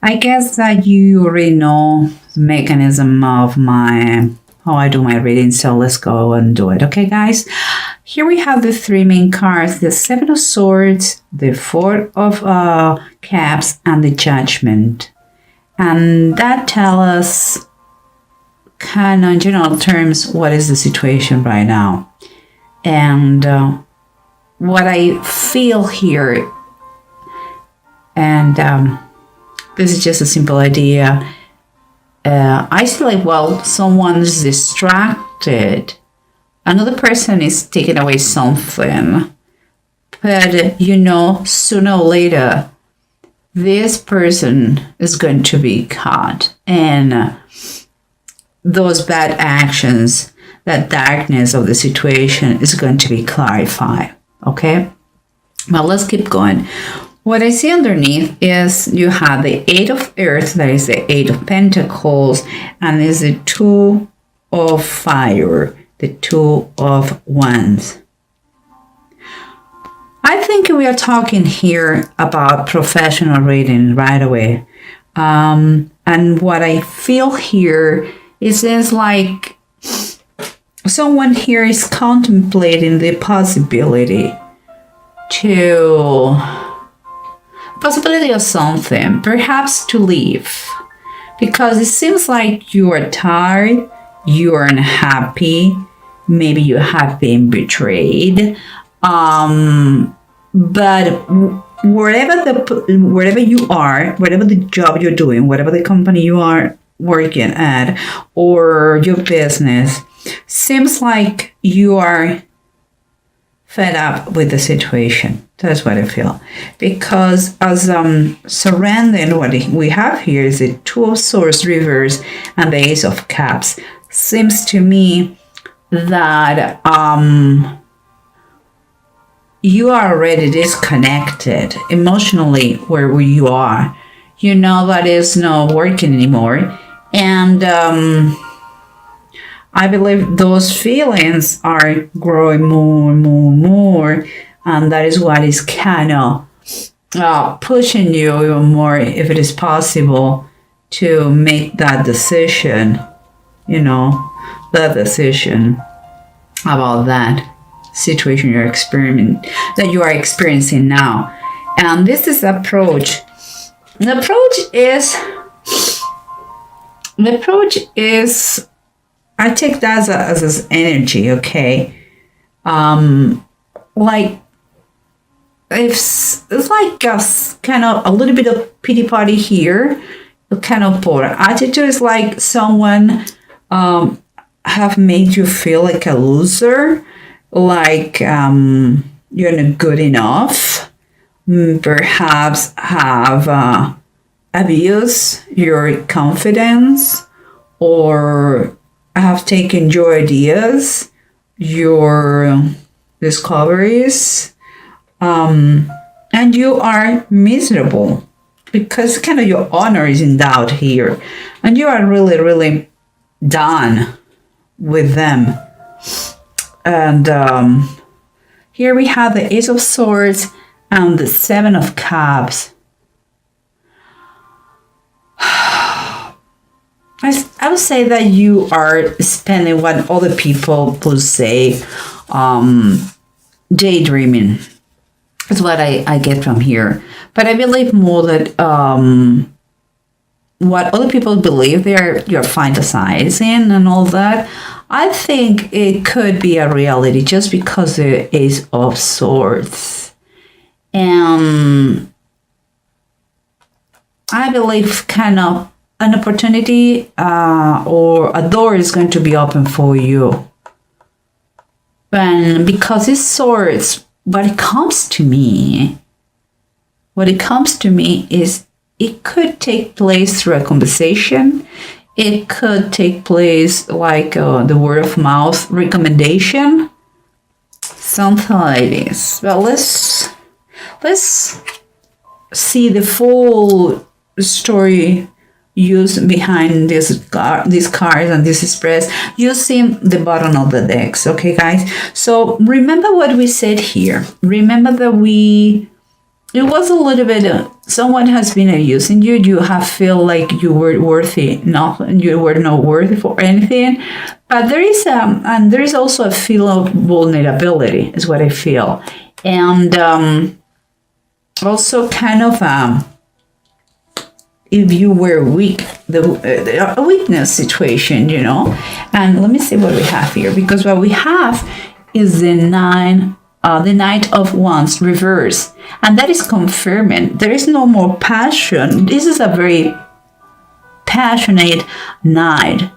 I guess that you already know the mechanism of my how I do my reading, so let's go and do it. Okay, guys? Here we have the three main cards, the Seven of Swords, the Four of Cups, and the Judgment. And that tells us, kind of in general terms, what is the situation right now. And what I feel here, and this is just a simple idea. I see like, well, someone's distracted. Another person is taking away something. But, sooner or later, this person is going to be caught. And those bad actions, that darkness of the situation is going to be clarified. Okay? Well, let's keep going. What I see underneath is you have the Eight of Earth, that is the Eight of Pentacles, and is the Two of Fire, the Two of Wands. I think we are talking here about professional reading right away. And what I feel here is like someone here is contemplating the possibility of something, perhaps to leave, because it seems like you are tired, you are unhappy, maybe you have been betrayed, but wherever you are, whatever the job you're doing, whatever the company you are working at, or your business, seems like you are fed up with the situation. That's what I feel. Because as surrounding what we have here is the Two of Swords reverse and the Ace of Cups. Seems to me that you are already disconnected emotionally where you are. You know that is not working anymore. And I believe those feelings are growing more and more and more. And that is what is kind of pushing you even more, if it is possible, to make that decision, that decision about that situation you are experiencing now. And this is the approach. The approach is, I take that as energy, okay? Like, it's like a kind of a little bit of pity party here, a kind of poor attitude is like someone have made you feel like a loser, like you're not good enough, perhaps have abused your confidence, or have taken your ideas, your discoveries, and you are miserable because kind of your honor is in doubt here, and you are really, really done with them. And here we have the Ace of Swords and the Seven of Cups. I would say that you are spending what other people would say daydreaming. That's what I get from here. But I believe more that what other people believe you're fantasizing and all that, I think it could be a reality just because there is of Swords. And I believe kind of an opportunity or a door is going to be open for you. And because it's Swords, what it comes to me is it could take place through a conversation. It could take place like the word of mouth recommendation, something like this. Well, let's see the full story used behind these cards and this express using the bottom of the decks. Okay, guys. So remember what we said here. Remember that it was a little bit someone has been abusing you. You have feel like you were worthy, nothing. You were not worthy for anything. But there is and there is also a feel of vulnerability, is what I feel, and also kind of if you were weak, a weakness situation, you know. And let me see what we have here, because what we have is the Knight of Wands reverse, and that is confirming there is no more passion. This is a very passionate knight,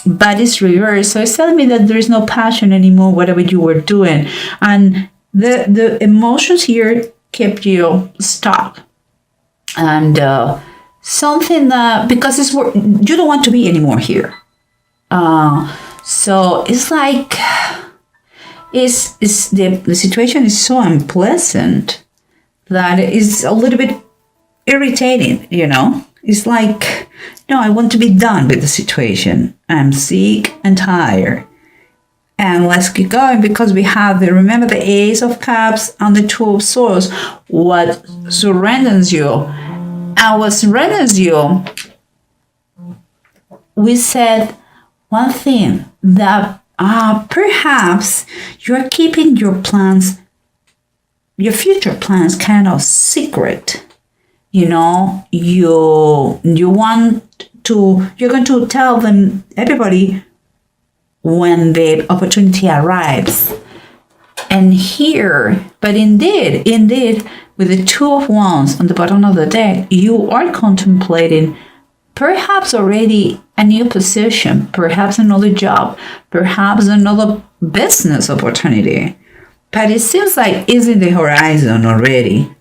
but it's reversed, so it's telling me that there is no passion anymore, whatever you were doing, and the emotions here kept you stuck, and something that, because you don't want to be anymore here, so it's like the situation is so unpleasant that it's a little bit irritating, you know. It's like, no, I want to be done with the situation. I'm sick and tired. And let's keep going, because we have remember the Ace of Cups and the Two of Swords. What surrenders you? And what surrenders you, we said one thing, that perhaps you're keeping your plans, your future plans, kind of secret. You know, you're going to tell them, everybody, when the opportunity arrives. And here, but indeed, with the Two of Wands on the bottom of the deck, you are contemplating perhaps already a new position, perhaps another job, perhaps another business opportunity. But it seems like it's in the horizon already.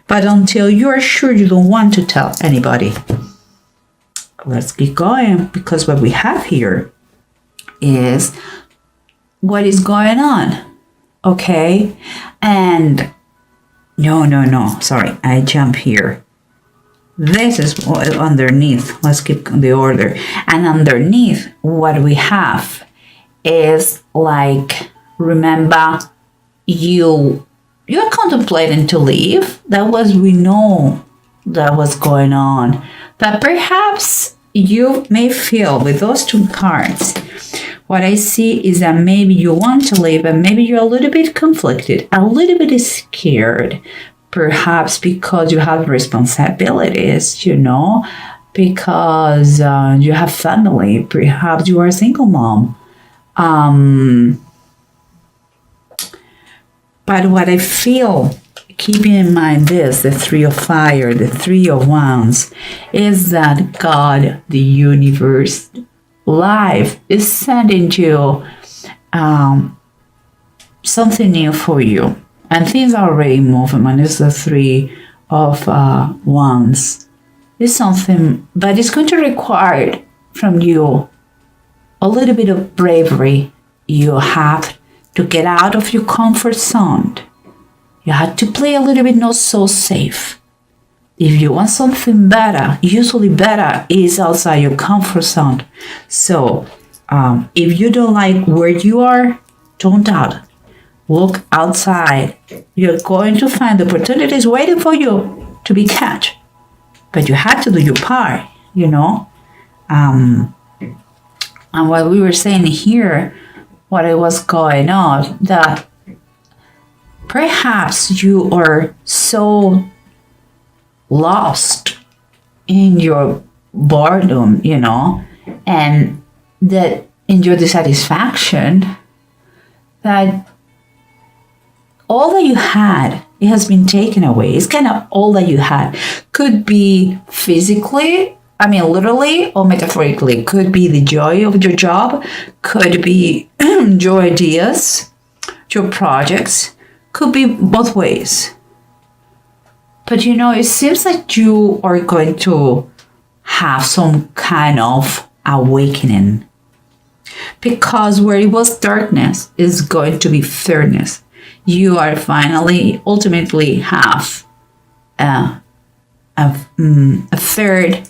But until you're sure, you don't want to tell anybody. Let's keep going, because what we have here is what is going on. Okay? And no, sorry, I jump here. This is what underneath. Let's keep the order. And underneath, what we have is like, remember, you're contemplating to leave. We know that was going on. But perhaps you may feel with those two cards, what I see is that maybe you want to leave, but maybe you're a little bit conflicted, a little bit scared, perhaps because you have responsibilities, you know, because you have family, perhaps you are a single mom. But what I feel, keeping in mind this, the Three of Fire, the Three of Wands, is that God, the universe, life is sending you something new for you. And things are already moving. And it's the Three of Wands. It's something, but it's going to require from you a little bit of bravery. You have to get out of your comfort zone. You have to play a little bit not so safe. If you want something better, usually better is outside your comfort zone. So if you don't like where you are, don't doubt. Look outside. You're going to find opportunities waiting for you to be catch. But you have to do your part, you know. And what we were saying here, what it was going on, that perhaps you are so lost in your boredom, you know, and that in your dissatisfaction, that all that you had, it has been taken away. It's kind of all that you had. Could be physically, I mean, literally or metaphorically. Could be the joy of your job. Could be your ideas, your projects. Could be both ways. But you know, it seems like you are going to have some kind of awakening. Because where it was darkness is going to be fairness. You are finally, ultimately have a fair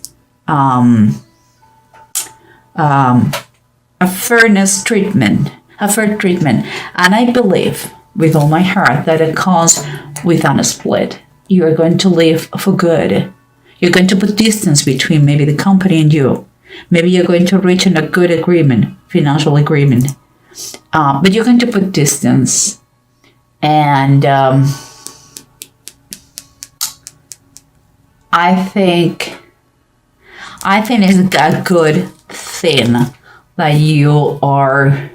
treatment. And I believe with all my heart that it comes without a split. you are going to leave for good. You're going to put distance between maybe the company and you. Maybe you're going to reach a good agreement, financial agreement. But you're going to put distance. And I think it's a good thing that you are,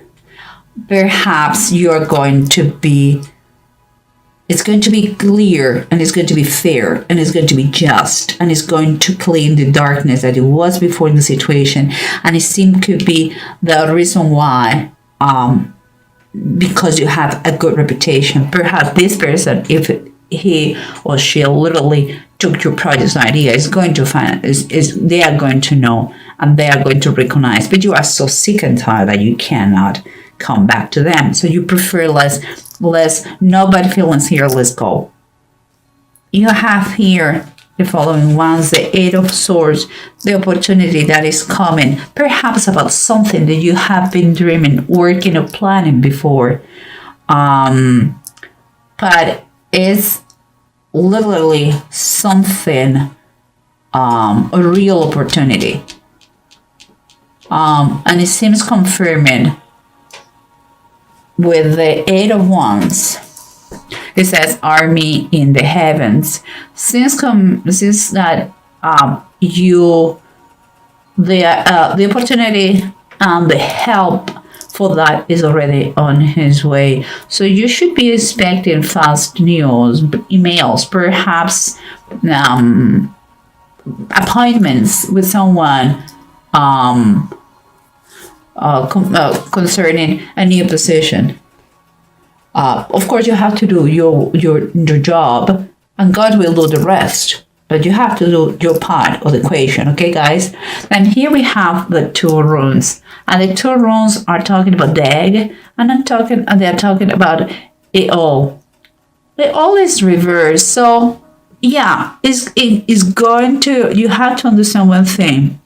perhaps you're going to be, it's going to be clear, and it's going to be fair, and it's going to be just, and it's going to clean the darkness that it was before in the situation. And it seemed to be the reason why, because you have a good reputation. Perhaps this person, if he or she literally took your project's idea, is going to find, they are going to know, and they are going to recognize. But you are so sick and tired that you cannot come back to them. So you prefer less, no bad feelings here, let's go. You have here the following ones: the Eight of Swords, the opportunity that is coming, perhaps about something that you have been dreaming, working, or planning before. But it's literally something, a real opportunity. And it seems confirming with the Eight of Wands. It says army in the heavens. Since that the opportunity and the help for that is already on his way. So you should be expecting fast news, emails, perhaps appointments with someone concerning a new position. Of course, you have to do your job, and God will do the rest. But you have to do your part of the equation, okay, guys? And here we have the two runes, and the two runes are talking about the egg, and they're talking about it all. It all is reversed, so yeah, it is going to. You have to understand one thing.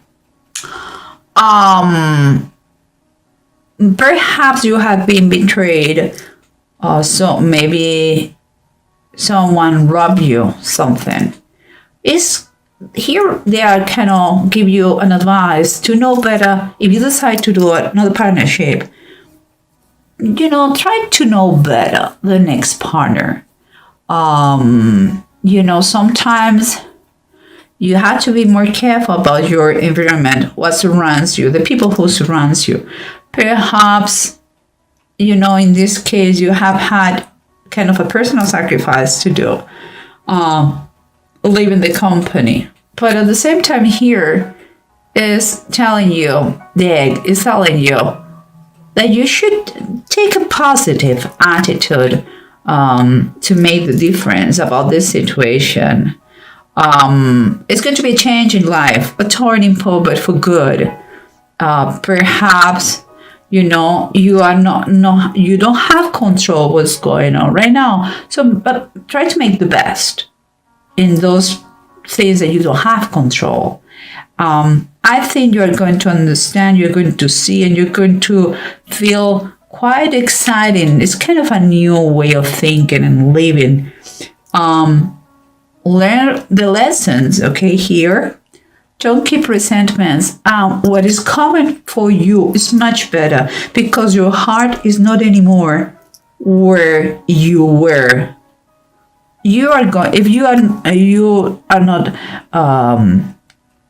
Perhaps you have been betrayed. So maybe someone robbed you something. Is here they are kind of give you an advice to know better. If you decide to do another partnership, try to know better the next partner. Sometimes you have to be more careful about your environment, what surrounds you, the people who surrounds you. Perhaps, in this case, you have had kind of a personal sacrifice to do, leaving the company. But at the same time here is telling you, the egg is telling you that you should take a positive attitude to make the difference about this situation. It's going to be a change in life, a turning point, but for good. Perhaps, you are not, you don't have control of what's going on right now. So, but try to make the best in those things that you don't have control. I think you're going to understand, you're going to see, and you're going to feel quite exciting. It's kind of a new way of thinking and living. Learn the lessons, okay, here. Don't keep resentments. What is coming for you is much better, because your heart is not anymore where you were. You are going. If you are not.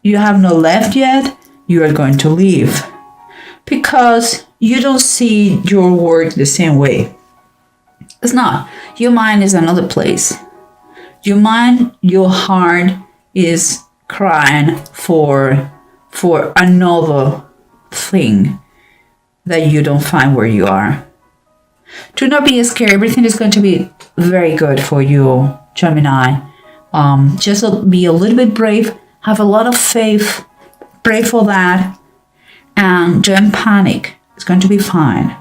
You have not left yet. You are going to leave, because you don't see your work the same way. It's not. Your mind is another place. Your mind, your heart is crying for another thing that you don't find where you are. Do not be scared. Everything is going to be very good for you, Gemini. Just be a little bit brave. Have a lot of faith. Pray for that. And don't panic. It's going to be fine.